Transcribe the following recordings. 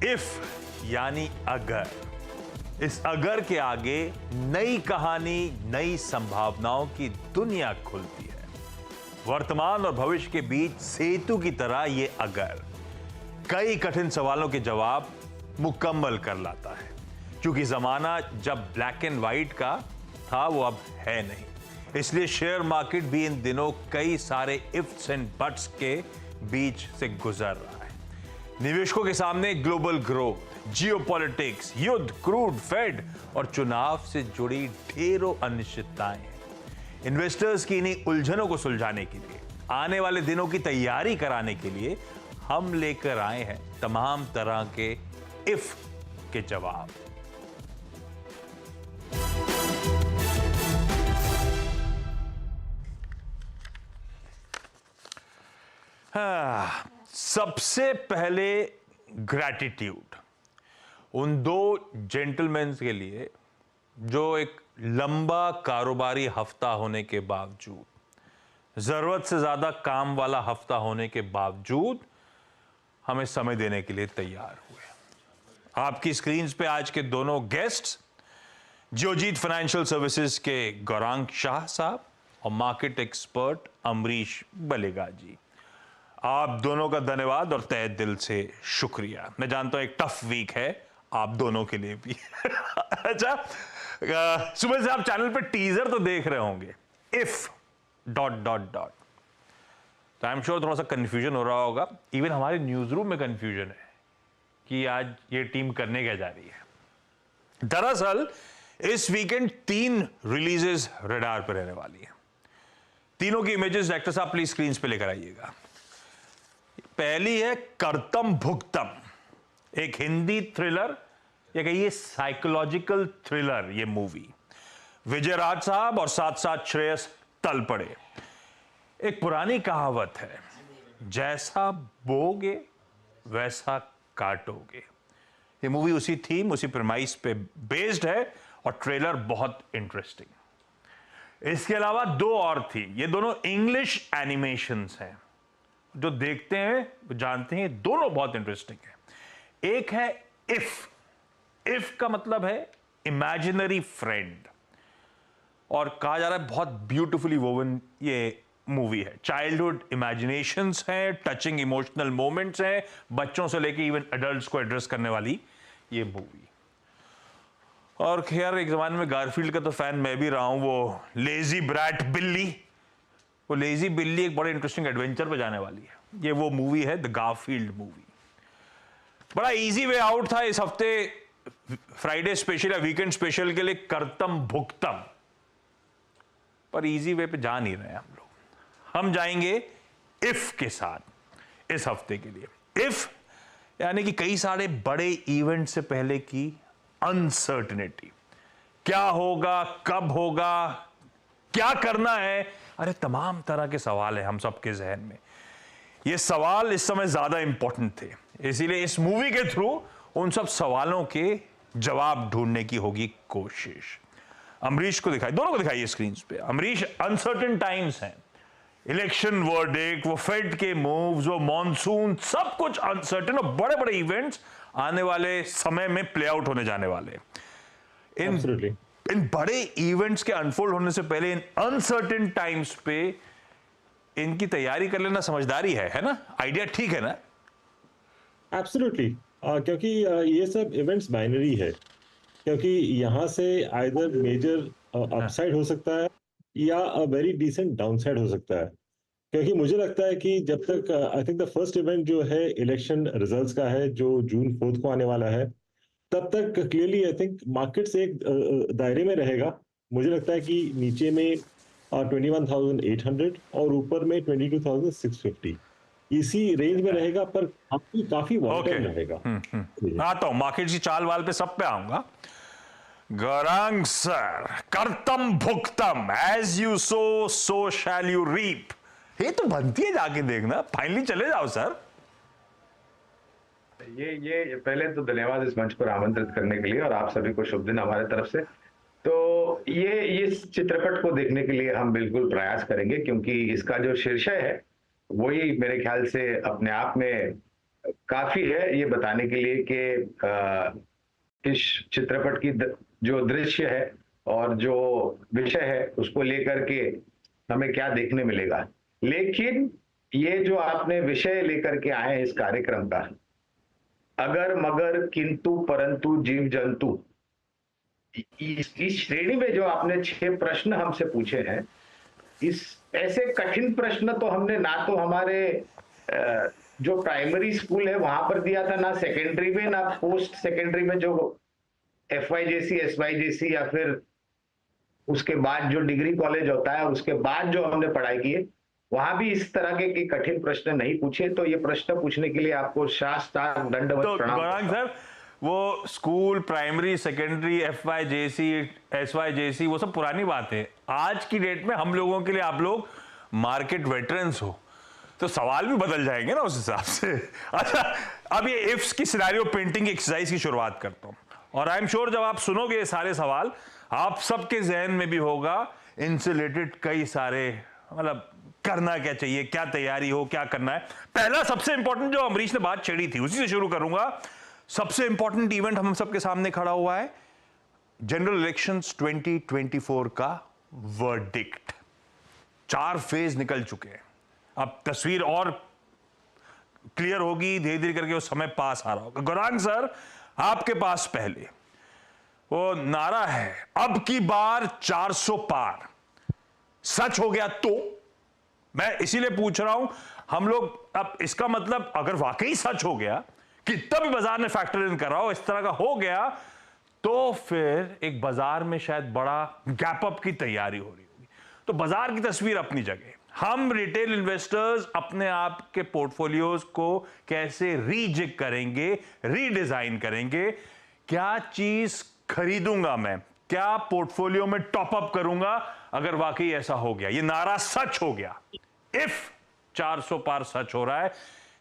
If यानी अगर, इस अगर के आगे नई कहानी, नई संभावनाओं की दुनिया खुलती है। वर्तमान और भविष्य के बीच सेतु की तरह ये अगर कई कठिन सवालों के जवाब मुकम्मल कर लाता है, क्योंकि जमाना जब ब्लैक एंड व्हाइट का था वो अब है नहीं। इसलिए शेयर मार्केट भी इन दिनों कई सारे इफ्स एंड बट्स के बीच से गुजर रहा है। निवेशकों के सामने ग्लोबल ग्रोथ, जियोपॉलिटिक्स, युद्ध, क्रूड, फेड और चुनाव से जुड़ी ढेरों अनिश्चितताएं हैं। इन्वेस्टर्स की इन्हीं उलझनों को सुलझाने के लिए, आने वाले दिनों की तैयारी कराने के लिए हम लेकर आए हैं तमाम तरह के इफ के जवाब। सबसे पहले ग्रैटिट्यूड उन दो जेंटलमैन के लिए जो एक लंबा कारोबारी हफ्ता होने के बावजूद, जरूरत से ज्यादा काम वाला हफ्ता होने के बावजूद हमें समय देने के लिए तैयार हुए। आपकी स्क्रीन्स पे आज के दोनों गेस्ट्स जियोजीत फाइनेंशियल सर्विसेज के गौरांग शाह साहब और मार्केट एक्सपर्ट अमरीश बलेगा जी। आप दोनों का धन्यवाद और तहे दिल से शुक्रिया। मैं जानता हूं एक टफ वीक है आप दोनों के लिए भी। अच्छा, सुबह से आप चैनल पे टीजर तो देख रहे होंगे, इफ ... तो आई एम श्योर थोड़ा सा कंफ्यूजन हो रहा होगा। इवन हमारे न्यूज रूम में कंफ्यूजन है कि आज ये टीम करने क्या जा रही है। दरअसल इस वीकेंड 3 रिलीजेस रडार पर रहने वाली हैं। तीनों की इमेजेस डायरेक्टर साहब प्लीज स्क्रीन पे लेकर आइएगा। पहली है कर्तम भुक्तम, एक हिंदी थ्रिलर या कहिए साइकोलॉजिकल थ्रिलर। ये मूवी विजय राज साहब और साथ साथ श्रेयस तलपड़े। एक पुरानी कहावत है, जैसा बोगे वैसा काटोगे। ये मूवी उसी थीम, उसी प्रेमाइस पे बेस्ड है और ट्रेलर बहुत इंटरेस्टिंग। इसके अलावा 2 और थी, ये दोनों इंग्लिश एनिमेशंस हैं। जो देखते हैं वो जानते हैं दोनों बहुत इंटरेस्टिंग है। एक है इफ, इफ का मतलब है इमेजिनरी फ्रेंड, और कहा जा रहा है बहुत ब्यूटीफुली वोवन ये मूवी है। चाइल्डहुड इमेजिनेशंस हैं, टचिंग इमोशनल मोमेंट्स हैं, बच्चों से लेके इवन एडल्ट्स को एड्रेस करने वाली ये मूवी। और खैर एक जमाने में गारफील्ड का तो फैन मैं भी रहा हूं। वो लेजी ब्रैट बिल्ली, वो लेजी बिल्ली एक बड़े इंटरेस्टिंग एडवेंचर पे जाने वाली है। ये वो मूवी है, द गारफील्ड मूवी। बड़ा इजी वे आउट था इस हफ्ते फ्राइडे स्पेशल या वीकेंड स्पेशल के लिए, कर्तम भुक्तम। पर इजी वे पे जा नहीं रहे हम लोग, हम जाएंगे इफ के साथ इस हफ्ते के लिए। इफ यानी कि कई सारे बड़े इवेंट से पहले की अनसर्टेनिटी। क्या होगा, कब होगा, क्या करना है, अरे तमाम तरह के सवाल है हम सबके जहन में। ये सवाल इस समय ज्यादा इंपॉर्टेंट थे, इसीलिए इस मूवी के थ्रू उन सब सवालों के जवाब ढूंढने की होगी कोशिश। अमरीश को दिखाई, दोनों को दिखाइए स्क्रीन पे। अमरीश, अनसर्टेन टाइम्स हैं, इलेक्शन वर्डिक्ट, वो फेड के मूव्स, वो मॉनसून, सब कुछ अनसर्टेन और बड़े बड़े इवेंट्स आने वाले समय में प्ले आउट होने जाने वाले। इन बड़े इवेंट्स के अनफोल्ड होने से पहले इन अनसर्टेन टाइम्स पे इनकी तैयारी कर लेना समझदारी है ना? आइडिया ठीक है ना? एब्सोल्युटली, क्योंकि ये सब इवेंट्स बाइनरी है, क्योंकि यहाँ से आइदर मेजर अपसाइड हो सकता है या अ वेरी डिसेंट डाउनसाइड हो सकता है। क्योंकि मुझे लगता है कि जब तक I think the first event जो है इलेक्शन रिजल्ट्स का है, जो जून 4 को आने वाला है, तब तक क्लियरली आई थिंक मार्केट्स एक दायरे में रहेगा। मुझे लगता है कि नीचे में 21,800 और ऊपर में 22,650 इसी रेंज में रहेगा, पर काफी वॉलेटाइल रहेगा। आता हूं मार्केट की चाल वाल पे, सब पे आऊंगा। गौरांग सर, कर्तम भुक्तम, as you sow shall you reap, ये तो बनती है, जाके देखना। फाइनली चले जाओ सर। ये पहले तो धन्यवाद इस मंच पर आमंत्रित करने के लिए, और आप सभी को शुभ दिन हमारे तरफ से। तो ये इस चित्रपट को देखने के लिए हम बिल्कुल प्रयास करेंगे, क्योंकि इसका जो शीर्षक है वही मेरे ख्याल से अपने आप में काफी है ये बताने के लिए कि इस चित्रपट की जो दृश्य है और जो विषय है उसको लेकर के हमें क्या देखने मिलेगा। लेकिन ये जो आपने विषय लेकर के आए हैं इस कार्यक्रम का, अगर मगर किंतु परंतु जीव जंतु, इस श्रेणी में जो आपने 6 प्रश्न हमसे पूछे हैं, इस ऐसे कठिन प्रश्न तो हमने ना तो हमारे जो प्राइमरी स्कूल है वहां पर दिया था, ना सेकेंडरी में, ना पोस्ट सेकेंडरी में जो FYJC SYJC या फिर उसके बाद जो डिग्री कॉलेज होता है उसके बाद जो हमने पढ़ाई की है वहां भी इस तरह के कठिन प्रश्न नहीं पूछे। तो ये प्रश्न पूछने के लिए आपको शास्त्रार्थ दंडवत प्रणाम। गौरांग सर, वो school, primary, secondary, FYJC SYJC वो सब पुरानी बात है। आज की डेट में हम लोगों के लिए आप लोग मार्केट वेटरन्स हो, तो सवाल भी बदल जाएंगे ना उस हिसाब से। अच्छा, अब ये इफ्स की सिनेरियो पेंटिंग एक्सरसाइज की शुरुआत करता हूं, और आई एम श्योर जब आप सुनोगे ये सारे सवाल आप सबके जहन में भी होगा इनसे रिलेटेड कई सारे, मतलब करना क्या चाहिए, क्या तैयारी हो, क्या करना है। पहला सबसे इंपॉर्टेंट जो अमरीश ने बात छेड़ी थी उसी से शुरू करूंगा। सबसे इंपॉर्टेंट इवेंट हम सबके सामने खड़ा हुआ है, जनरल इलेक्शंस 2024 का वर्डिक्ट। 4 फेज निकल चुके हैं, अब तस्वीर और क्लियर होगी धीरे धीरे करके, वो समय पास आ रहा होगा। गौरांग सर, आपके पास पहले वो नारा है, अब की बार 400 पार, सच हो गया तो? मैं इसीलिए पूछ रहा हूं हम लोग, अब इसका मतलब अगर वाकई सच हो गया, कितना भी बाजार ने फैक्टर इन करा हो, इस तरह का हो गया, तो फिर एक बाजार में शायद बड़ा गैप अप की तैयारी हो रही होगी। तो बाजार की तस्वीर अपनी जगह, हम रिटेल इन्वेस्टर्स अपने आप के पोर्टफोलियोज को कैसे रीजिग करेंगे, रीडिजाइन करेंगे, क्या चीज खरीदूंगा मैं, क्या पोर्टफोलियो में टॉप अप करूंगा अगर वाकई ऐसा हो गया, ये नारा सच हो गया, इफ 400 पार सच हो रहा है।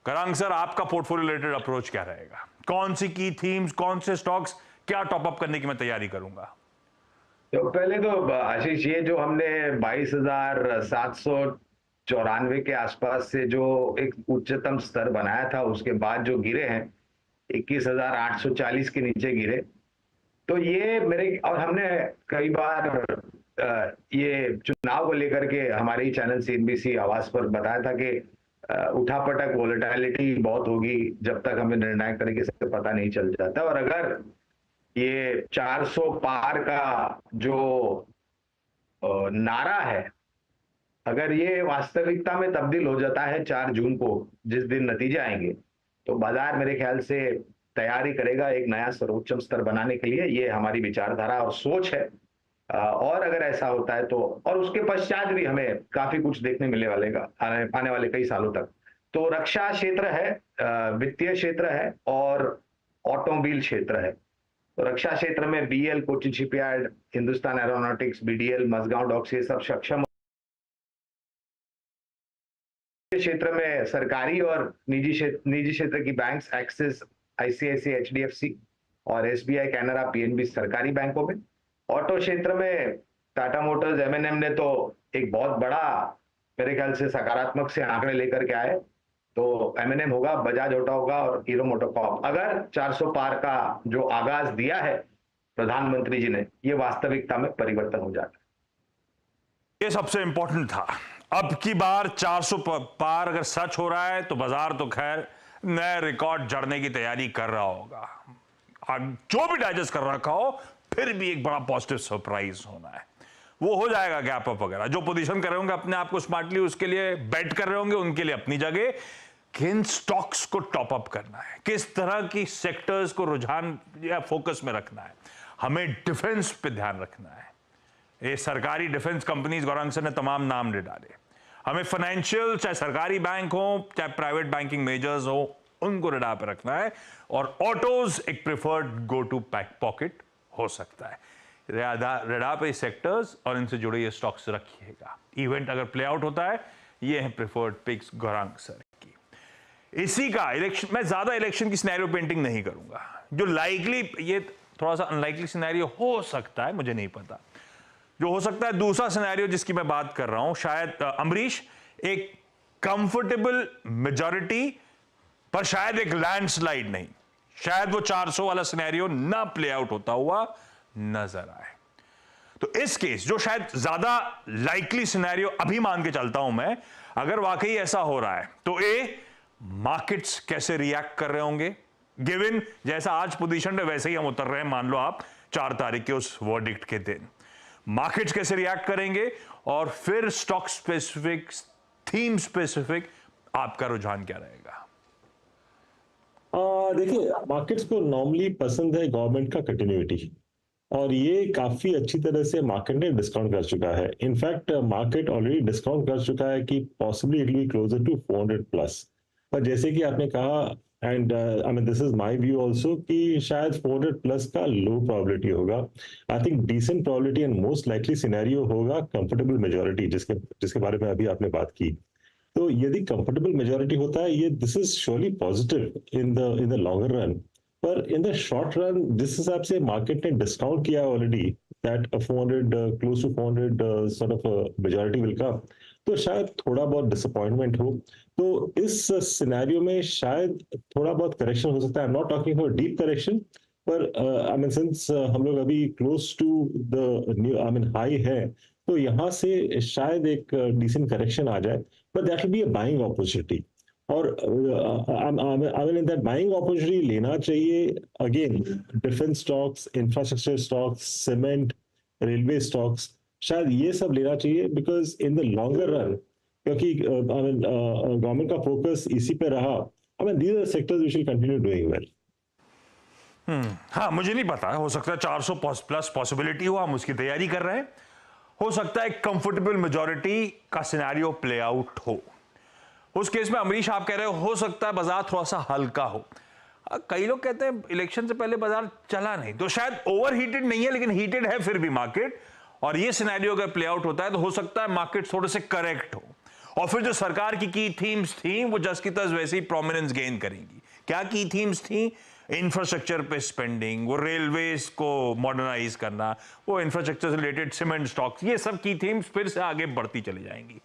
गौरांग सर, आपका पोर्टफोलियो रिलेटेड अप्रोच क्या रहेगा? कौन सी की थीम्स, कौन से स्टॉक्स, क्या टॉप अप करने की मैं तैयारी करूंगा? तो पहले तो आशीष, ये जो हमने 22,794 के आसपास से जो एक उच्चतम स्तर बनाया था, उसके बाद जो गिरे हैं 21,840 के नीचे गिरे, तो ये मेरे, और हमने कई बार ये चुनाव को लेकर के हमारे ही चैनल CNBC आवाज पर बताया था कि उठापटक वोलेटिलिटी बहुत होगी जब तक हमें निर्णायक तरीके से पता नहीं चल जाता। और अगर ये 400 पार का जो नारा है, अगर ये वास्तविकता में तब्दील हो जाता है 4 जून को, जिस दिन नतीजे आएंगे, तो बाजार मेरे ख्याल से तैयारी करेगा एक नया सर्वोच्चम स्तर बनाने के लिए। ये हमारी विचारधारा और सोच है। और अगर ऐसा होता है तो, और उसके पश्चात भी हमें काफी कुछ देखने मिलने वालेगा आने वाले कई सालों तक। तो रक्षा क्षेत्र है, वित्तीय क्षेत्र है और ऑटोमोबाइल क्षेत्र है। तो रक्षा क्षेत्र में BL, Cochin shipyard, Hindustan aeronautics, BDL, Mazagon docks, ये सब सक्षम। क्षेत्र में सरकारी और निजी क्षेत्र की बैंक्स, एक्सिस, ICICI, HDFC और SBI, कैनरा, PNB सरकारी बैंकों में। ऑटो क्षेत्र में टाटा मोटर्स, M&M ने तो एक बहुत बड़ा मेरे ख्याल से सकारात्मक से आंकड़े लेकर के आए, तो M&M होगा, बजाज ऑटो होगा और हीरो मोटोकॉर्प। अगर 400 पार का जो आगाज दिया है प्रधानमंत्री जी ने, ये वास्तविकता में परिवर्तन हो जाता है। ये सबसे इंपॉर्टेंट था। अब की बार 400 पार अगर सच हो रहा है तो बाजार तो खैर नए रिकॉर्ड जड़ने की तैयारी कर रहा होगा। जो भी डाइजेस्ट कर रखा हो, फिर भी एक बड़ा पॉजिटिव सरप्राइज होना है, वो हो जाएगा गैप अप वगैरह। जो पोजीशन कर रहे होंगे अपने आप को स्मार्टली, उसके लिए बेट कर रहे होंगे, उनके लिए अपनी जगह। किन स्टॉक्स को टॉप अप करना है, किस तरह की सेक्टर्स को रुझान या फोकस में रखना है, हमें डिफेंस पे ध्यान रखना है। ये सरकारी डिफेंस कंपनीज, गौरांग सर ने तमाम नाम ले डाले। हमें फाइनेंशियल, चाहे सरकारी बैंक हो चाहे प्राइवेट बैंकिंग मेजर्स हो, उनको रडार पे रखना है। और ऑटोज एक प्रेफर्ड गो टू पॉकेट हो सकता है। रडार पे सेक्टर्स और इनसे जुड़े ये स्टॉक्स रखिएगा। इवेंट अगर प्ले आउट होता है, ये है प्रेफर्ड पिक्स गौरांग सर की। इसी का इलेक्शन, मैं ज्यादा इलेक्शन की सिनेरियो पेंटिंग नहीं करूंगा। जो लाइकली, ये थोड़ा सा अनलाइकली सिनेरियो हो सकता है, मुझे नहीं पता। जो हो सकता है दूसरा सिनेरियो जिसकी मैं बात कर रहा हूं, शायद अमरीश, एक कंफर्टेबल मेजॉरिटी पर शायद एक लैंडस्लाइड नहीं, शायद वो 400 वाला सिनेरियो ना प्ले आउट होता हुआ नजर आए। तो इस केस जो शायद ज्यादा लाइकली सिनेरियो अभी मान के चलता हूं मैं, अगर वाकई ऐसा हो रहा है तो मार्केट्स कैसे रिएक्ट कर रहे होंगे, गिवन जैसा आज पोजीशन है वैसे ही हम उतर रहे हैं, मान लो आप 4 तारीख के उस वर्डिक्ट के दिन, मार्केट्स कैसे रिएक्ट करेंगे, और फिर स्टॉक स्पेसिफिक, थीम स्पेसिफिक आपका रुझान क्या रहेगा? देखिए, मार्केट्स को नॉर्मली पसंद है गवर्नमेंट का कंटिन्यूटी, और ये काफी अच्छी तरह से मार्केट ने डिस्काउंट कर चुका है। इनफैक्ट मार्केट ऑलरेडी डिस्काउंट कर चुका है कि possibly it will closer to 400 plus. पर जैसे कि आपने कहा, and I mean this is my view also, कि शायद 400 प्लस का लो प्रोबेबिलिटी होगा। I think decent probability and most likely scenario होगा कंफर्टेबल मेजोरिटी, जिसके बारे में अभी आपने बात की। तो यदि कंफर्टेबल मेजोरिटी होता है, ये this is surely positive in the longer run. पर इन द शॉर्ट रन जिस हिसाब से मार्केट ने डिस्काउंट किया already, that 400 close to 400 sort of majority will come, तो शायद थोड़ा बहुत डिसअपॉइंटमेंट हो। तो इस सिनेरियो में शायद थोड़ा बहुत करेक्शन हो सकता है। I am not talking for deep correction, पर आई मीन सिंस हम लोग अभी close to the new I mean high है, तो यहाँ से शायद एक डिसेंट करेक्शन आ जाए, but that will be a buying opportunity. और इन दैट बाइंग अपॉर्चुनिटी लेना चाहिए again defence stocks, infrastructure stocks, cement, railway stocks, शायद ये सब लेना चाहिए, because in the longer run, क्योंकि गवर्नमेंट का फोकस इसी पे रहा, I mean these are sectors we should continue doing well. हाँ, मुझे नहीं पता, हो सकता है 400 प्लस पॉसिबिलिटी हो, हम उसकी तैयारी कर रहे हैं। हो सकता है कंफर्टेबल मेजॉरिटी का सिनेरियो प्ले आउट हो। उस केस में अमरीश आप कह रहे हो सकता है बाजार थोड़ा सा हल्का हो। कई लोग कहते हैं इलेक्शन से पहले बाजार चला नहीं, तो शायद ओवर हीटेड नहीं है, लेकिन हीटेड है फिर भी मार्केट, और ये सिनेरियो अगर प्ले आउट होता है तो हो सकता है मार्केट थोड़े से करेक्ट हो, और फिर जो सरकार की थीम्स थी वो जस की तस वैसे ही प्रोमिनेंस गेन करेंगी। क्या की थीम्स थी? इंफ्रास्ट्रक्चर पे स्पेंडिंग, वो रेलवेज को मॉडर्नाइज करना, वो इंफ्रास्ट्रक्चर से रिलेटेड सीमेंट स्टॉक्स, ये सब की थीम्स फिर से आगे बढ़ती चली जाएंगी।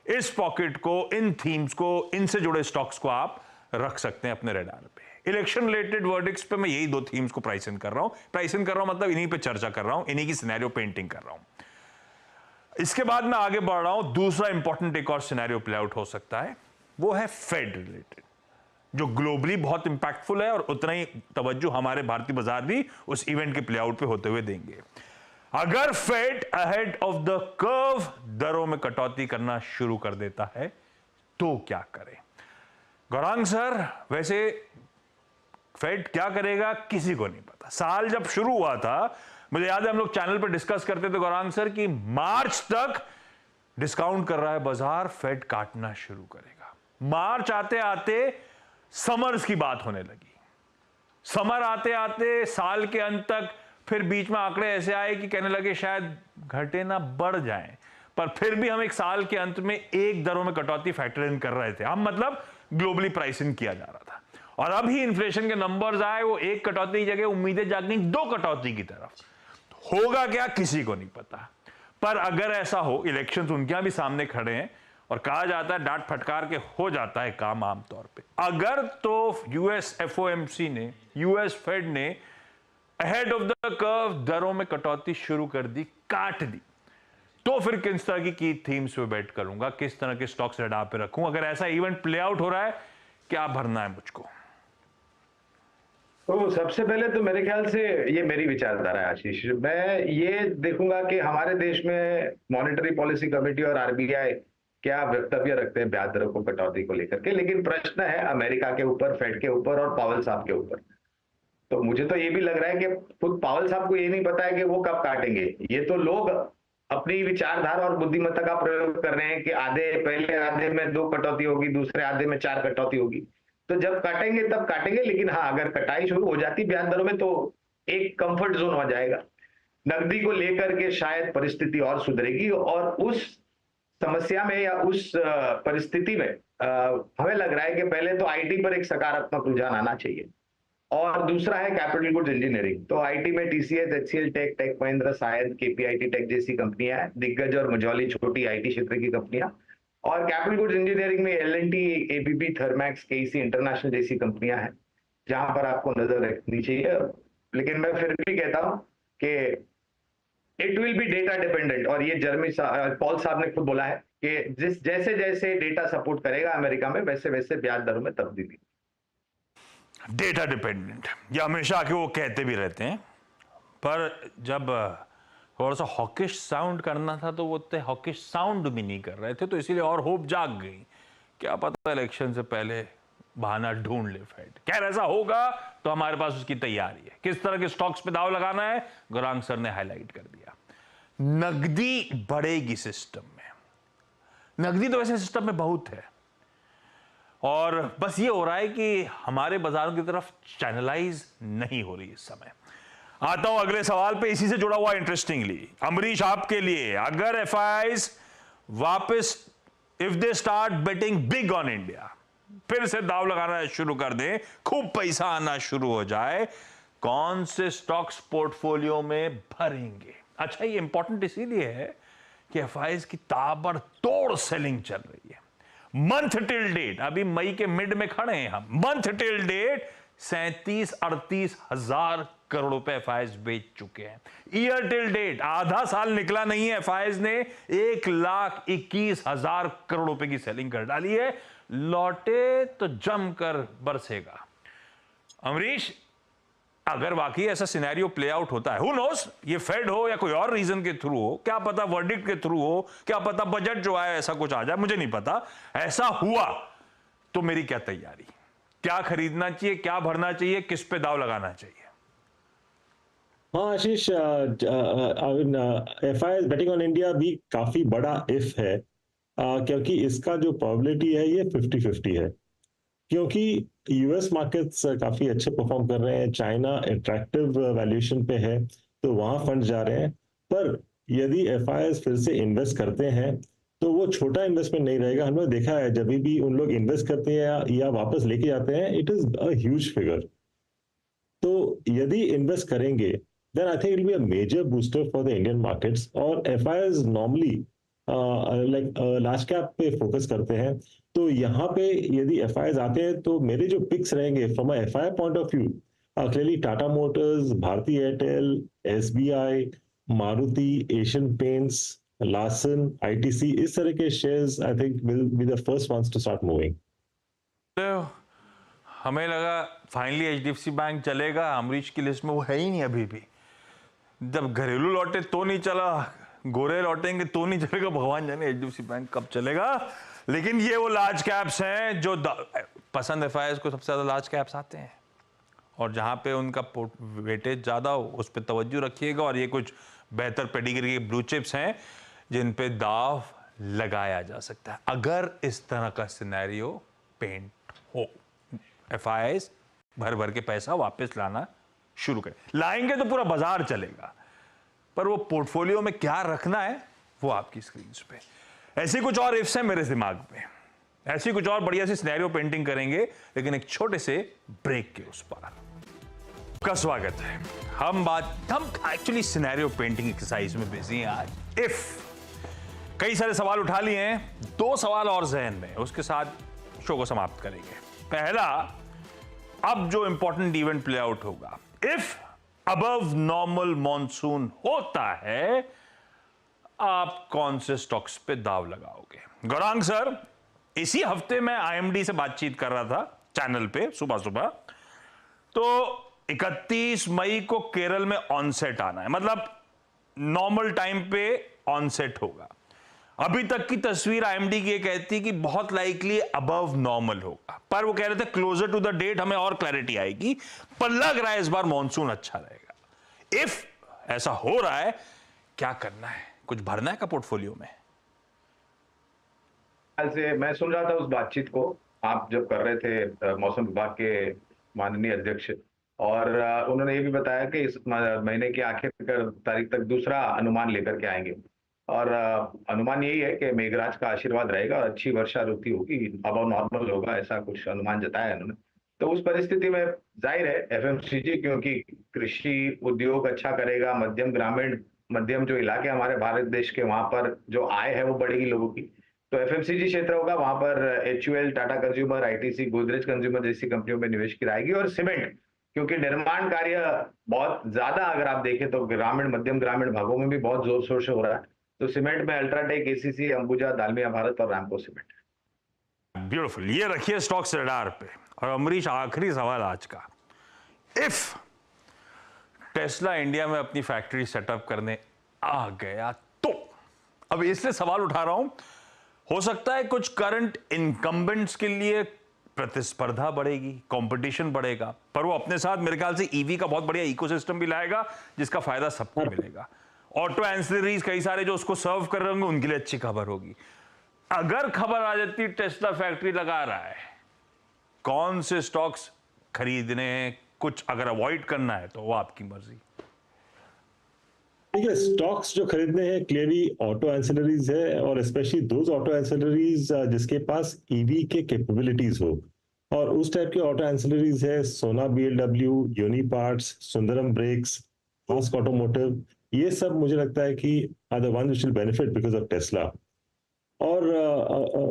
इस पॉकेट को, इन थीम्स को, इनसे जुड़े स्टॉक्स को आप रख सकते हैं अपने रडार पे। इलेक्शन रिलेटेड वर्डिक्स पे मैं यही 2 थीम्स को प्राइस इन कर रहा हूं, मतलब इन्हीं पे चर्चा कर रहा हूं, इन्हीं की सिनेरियो पेंटिंग कर रहा हूं। इसके बाद मैं आगे बढ़ रहा हूं, दूसरा इंपॉर्टेंट एक और सिनेरियो प्ले आउट हो सकता है, वो है फेड रिलेटेड, जो ग्लोबली बहुत इंपैक्टफुल है, और उतना ही तवज्जो हमारे भारतीय बाजार भी उस इवेंट के प्ले आउट पे होते हुए देंगे। अगर Fed ahead of the curve दरों में कटौती करना शुरू कर देता है तो क्या करें? गौरांग सर, वैसे फेड क्या करेगा किसी को नहीं पता। साल जब शुरू हुआ था, मुझे याद है हम लोग चैनल पर डिस्कस करते थे गौरांग सर कि मार्च तक डिस्काउंट कर रहा है बाजार, फेड काटना शुरू करेगा। मार्च आते आते समर्स की बात होने लगी, समर आते आते साल के अंत तक फिर बीच में आंकड़े ऐसे आए कि कहने लगे शायद घटे ना बढ़ जाएं, पर फिर भी हम एक साल के अंत में 1 दरों में कटौती फैक्टर इन कर रहे थे, हम मतलब ग्लोबली प्राइसिंग किया जा रहा था। और अभी इन्फ्लेशन के नंबर्स आए, वो 1 कटौती की जगह उम्मीदें जाग गई 2 कटौती की तरफ। होगा क्या किसी को नहीं पता, पर अगर ऐसा हो, इलेक्शंस उनके यहां भी सामने खड़े हैं, और कहा जाता है डांट फटकार के हो जाता है काम आमतौर पे। अगर तो यूएस एफओएमसी ने, यूएस फेड ने अहेड ऑफ द कर्व दरों में कटौती शुरू कर दी, काट दी, तो फिर किस तरह की थीम्स पे बेट करूंगा, किस तरह के स्टॉक्स रडार पे रखूं? अगर ऐसा इवेंट प्ले आउट हो रहा है, क्या भरना है मुझको? तो सबसे पहले तो मेरे ख्याल से ये मेरी विचारधारा है आशीष, मैं ये देखूंगा कि हमारे देश में मॉनेटरी पॉलिसी कमेटी और आरबीआई क्या वक्तव्य रखते हैं ब्याज दरों को कटौती को लेकर के। लेकिन प्रश्न है अमेरिका के ऊपर, फेड के ऊपर और पावेल साहब के ऊपर। तो मुझे तो ये भी लग रहा है कि खुद पावेल साहब को ये नहीं पता है कि वो कब काटेंगे। ये तो लोग अपनी विचारधारा और बुद्धिमत्ता का प्रयोग कर रहे हैं कि पहले आधे में 2 कटौती होगी, दूसरे आधे में 4 कटौती होगी। तो जब काटेंगे तब काटेंगे, लेकिन हाँ, अगर कटाई शुरू हो जाती ब्याज दरों में तो एक कंफर्ट जोन हो जाएगा। नकदी को लेकर के शायद परिस्थिति और सुधरेगी, और उस समस्या में या उस परिस्थिति में हमें लग रहा है कि पहले तो आईटी पर एक सकारात्मक रुझान आना चाहिए, और दूसरा है कैपिटल गुड्स इंजीनियरिंग। तो आईटी में TCS, HCL tech, tech Mahindra, शायद केपीआईटी टेक जैसी कंपनियां हैं, दिग्गज और मझौली छोटी आईटी क्षेत्र की कंपनियां, और कैपिटल गुड्स इंजीनियरिंग में L&T, ABB, Thermax, KEC international जैसी कंपनियां हैं जहां पर आपको नजर रखनी चाहिए। लेकिन मैं फिर भी कहता हूं कि it will be data dependent, और ये पॉल साहब ने खुद बोला है कि जैसे जैसे डेटा सपोर्ट करेगा अमेरिका में, वैसे वैसे ब्याज दरों में तब्दीली। डेटा डिपेंडेंट, ये हमेशा आके वो कहते भी रहते हैं, पर जब थोड़ा सा हॉकिश साउंड करना था तो वो उतने हॉकिश साउंड भी नहीं कर रहे थे, तो इसीलिए और होप जाग गई। क्या पता इलेक्शन से पहले बहाना ढूंढ ले फेड। खैर ऐसा होगा तो हमारे पास उसकी तैयारी है। किस तरह के स्टॉक्स पे दाव लगाना है गौरांग सर ने हाईलाइट कर दिया। नकदी बढ़ेगी सिस्टम में, नकदी तो वैसे सिस्टम में बहुत है, और बस ये हो रहा है कि हमारे बाजारों की तरफ चैनलाइज नहीं हो रही इस समय। आता हूं अगले सवाल पे, इसी से जुड़ा हुआ इंटरेस्टिंगली। अमरीश, आपके लिए अगर एफआईआईज वापस if they start betting big on India, फिर से दाव लगाना शुरू कर दें, खूब पैसा आना शुरू हो जाए, कौन से स्टॉक्स पोर्टफोलियो में भरेंगे? अच्छा, ये इंपॉर्टेंट इसीलिए है कि एफआईआईज की ताबड़तोड़ सेलिंग चल रही है। मंथ टिल डेट, अभी मई के मिड में खड़े हैं हम, मंथ टिल डेट 37-38 हजार करोड़ रुपए एफआईआईज बेच चुके हैं। ईयर टिल डेट, आधा साल निकला नहीं है, एफआईआईज ने 1,21,000 करोड़ रुपए की सेलिंग कर डाली है। लौटे तो जमकर बरसेगा। अमरीश, अगर वाकई ऐसा सिनेरियो प्ले आउट होता है, हु नोस, ये फेड हो या कोई और रीजन के थ्रू हो, क्या पता वर्डिक्ट के थ्रू हो, क्या पता बजट जो आए ऐसा कुछ आ जाए, मुझे नहीं पता। ऐसा हुआ तो मेरी क्या तैयारी, क्या खरीदना चाहिए, क्या भरना चाहिए, किस पे दाव लगाना चाहिए? हाँ आशीष, एफआईआईज बेटिंग ऑन इंडिया भी काफी बड़ा इफ है, क्योंकि इसका जो प्रोबेबिलिटी है ये 50-50 है, क्योंकि यूएस मार्केट्स काफी अच्छे परफॉर्म कर रहे हैं, चाइना अट्रैक्टिव वैल्यूएशन पे है, तो वहां फंड जा रहे हैं। पर यदि एफआईआईज फिर से इन्वेस्ट करते हैं तो वो छोटा इन्वेस्टमेंट नहीं रहेगा। हमने देखा है जब भी उन लोग इन्वेस्ट करते हैं या वापस लेके जाते हैं, it is a huge figure. तो यदि इन्वेस्ट करेंगे then I think it will be a major booster for the Indian markets। और FIs normally लार्ज कैप पे फोकस करते हैं, तो यहाँ पे यदि FIs आते हैं तो मेरे जो पिक्स रहेंगे from a FI point of view, clearly Tata motors, Bharti Airtel, SBI, Maruti, Asian paints, Larsen, ITC, इस तरह के shares I think will be the first ones to start moving. हमें लगा फाइनली एचडीएफसी बैंक चलेगा, अमरीश की लिस्ट में वो है ही नहीं अभी भी। जब घरेलू लौटे तो नहीं चला, गोरे लौटेंगे तो नहीं चलेगा, भगवान जाने एचडीएफसी बैंक कब चलेगा। लेकिन ये वो लार्ज कैप्स हैं जो पसंद एफआईआईज को सबसे ज्यादा लार्ज कैप्स आते हैं, और जहां पे उनका वेटेज ज्यादा हो उस पर तवज्जो रखिएगा। और ये कुछ बेहतर पेडिग्री के ब्लू चिप्स हैं जिन पे दाव लगाया जा सकता है अगर इस तरह का सिनेरियो पेंट हो। एफआईआईज भर भर के पैसा वापस लाना शुरू करें, लाएंगे तो पूरा बाजार चलेगा, पर वो पोर्टफोलियो में क्या रखना है वो आपकी स्क्रीन पे। ऐसी कुछ और इफ्स हैं मेरे दिमाग में, ऐसी कुछ और बढ़िया सी सिनेरियो पेंटिंग करेंगे, लेकिन एक छोटे से ब्रेक के उस पार। आपका स्वागत है। हम एक्चुअली सिनेरियो पेंटिंग एक्सरसाइज में बिजी हैं आज। इफ कई सारे सवाल उठा लिए हैं, 2 सवाल और जहन में, उसके साथ शो को समाप्त करेंगे। पहला, अब जो इंपॉर्टेंट इवेंट प्ले आउट होगा, इफ अबव नॉर्मल मॉनसून होता है, आप कौन से स्टॉक्स पे दाव लगाओगे? गौरांग सर, इसी हफ्ते मैं आईएमडी से बातचीत कर रहा था चैनल पे सुबह सुबह, तो 31 मई को केरल में ऑनसेट आना है, मतलब नॉर्मल टाइम पे ऑनसेट होगा। अभी तक की तस्वीर आईएमडी की कहती कि बहुत लाइकली अबव नॉर्मल होगा, पर वो कह रहे थे क्लोजर टू द डेट हमें और क्लैरिटी आएगी, पर लग रहा है इस बार मॉनसून अच्छा रहेगा। इफ ऐसा हो रहा है, क्या करना है? कुछ भरना है का पोर्टफोलियो में? से मैं सुन रहा था उस बातचीत को आप जब कर रहे थे मौसम विभाग के माननीय अध्यक्ष, और उन्होंने ये भी बताया कि इस महीने की आखिर तारीख तक दूसरा अनुमान लेकर के आएंगे, और अनुमान यही है कि मेघराज का आशीर्वाद रहेगा और अच्छी वर्षा ऋतु होगी, अबव नॉर्मल होगा, ऐसा कुछ अनुमान जताया उन्होंने। तो उस परिस्थिति में जाहिर है एफएमसीजी, क्योंकि कृषि उद्योग अच्छा करेगा, मध्यम ग्रामीण मध्यम जो इलाके हमारे भारत देश के, वहां पर जो आय है वो बढ़ेगी लोगों की, तो एफएमसीजी क्षेत्र होगा, वहां पर HUL, Tata consumer, ITC, Godrej consumer जैसी कंपनियों में निवेश की जाएगी। और सीमेंट, क्योंकि निर्माण कार्य बहुत ज्यादा अगर आप देखें तो ग्रामीण, मध्यम ग्रामीण भागों में भी बहुत जोर शोर से हो रहा है, तो सीमेंट में अल्ट्राटेक, एसीसी, अंबुजा, दालमिया भारत और रामको सीमेंट। ब्यूटीफुल, ये रखिए स्टॉक्स रडार पे। और अमरीश, आखिरी सवाल आज का, इफ टेस्ला इंडिया में अपनी फैक्ट्री सेटअप करने आ गया तो, अब इसलिए सवाल उठा रहा हूं, हो सकता है कुछ करंट इनकम्बेंट्स के लिए प्रतिस्पर्धा बढ़ेगी, कंपटीशन बढ़ेगा, पर वो अपने साथ मेरे ख्याल से ईवी का बहुत बढ़िया इकोसिस्टम भी लाएगा जिसका फायदा सबको मिलेगा। ऑटो एंसिलरीज कई सारे जो उसको सर्व कर रहे होंगे उनके लिए अच्छी खबर होगी। अगर खबर आ जाती टेस्ला फैक्ट्री लगा रहा है, कौन से स्टॉक्स खरीदने हैं, कुछ अगर अवॉइड करना है तो वो आपकी मर्जी। देखिए, स्टॉक्स जो खरीदने हैं क्लियरली ऑटो एंसिलरीज है, और स्पेशली दोज ऑटो एंसिलरीज जिसके पास ईवी के कैपेबिलिटीज हो, और उस टाइप के ऑटो एंसिलरीज है Sona BLW, Uniparts, Sundaram Brakes, Ask Automotive, ये सब मुझे लगता है कि are the one which will benefit because of Tesla. और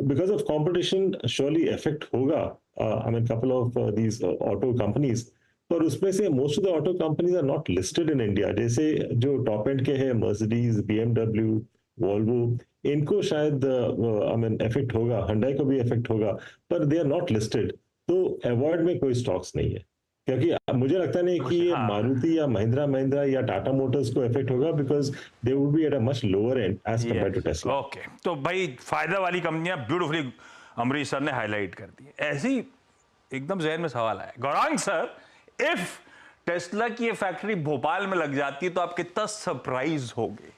because of competition surely effect होगा I mean couple of these auto companies, पर उसमें से most of the auto companies are not listed in India. जैसे जो top and के हैं Mercedes, BMW, Volvo, इनको शायद आई मीन इफेक्ट होगा, हुंडई को भी इफेक्ट होगा, पर दे आर नॉट लिस्टेड, तो अवॉइड में कोई स्टॉक्स नहीं है। क्योंकि मुझे लगता नहीं कि ये मारुति या महिंद्रा या टाटा मोटर्स को इफेक्ट होगा, because they would be at a much lower end as compare to Tesla. Okay, तो भाई फायदा वाली कंपनियां ब्यूटीफुली अमरीश सर ने हाईलाइट कर दी। ऐसे ही एकदम जहन में सवाल आया, गौरांग सर, इफ टेस्ला की ये फैक्ट्री भोपाल में लग जाती है तो आप कितना सरप्राइज होगे?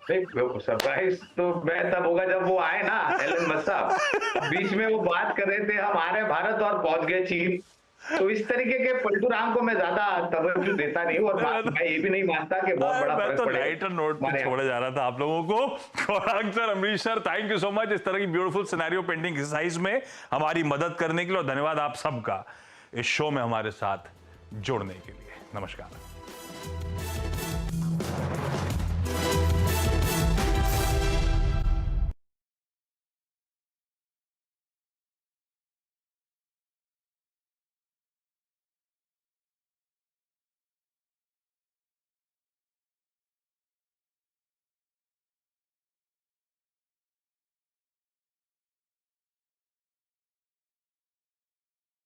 सरप्राइज तो मैं तब होगा जब वो आए ना, एलन मस्क साहब बीच में वो बात कर रहे थे हम आ रहे भारत और पहुंच गए चीन, तो इस तरीके के पलटूराम को मैं ज्यादा तवज्जो देता नहीं हूं, और मैं ये भी नहीं मानता कि बहुत बड़ा फर्क पड़ेगा। लाइटर नोट पे छोड़े जा रहा था आप लोगों को। Gaurang sir, Amrish sir, thank you so much इस तरह की ब्यूटीफुल सिनेरियो पेंटिंग एक्सरसाइज में हमारी मदद करने के लिए, और धन्यवाद आप सबका इस शो में हमारे साथ जुड़ने के लिए। नमस्कार।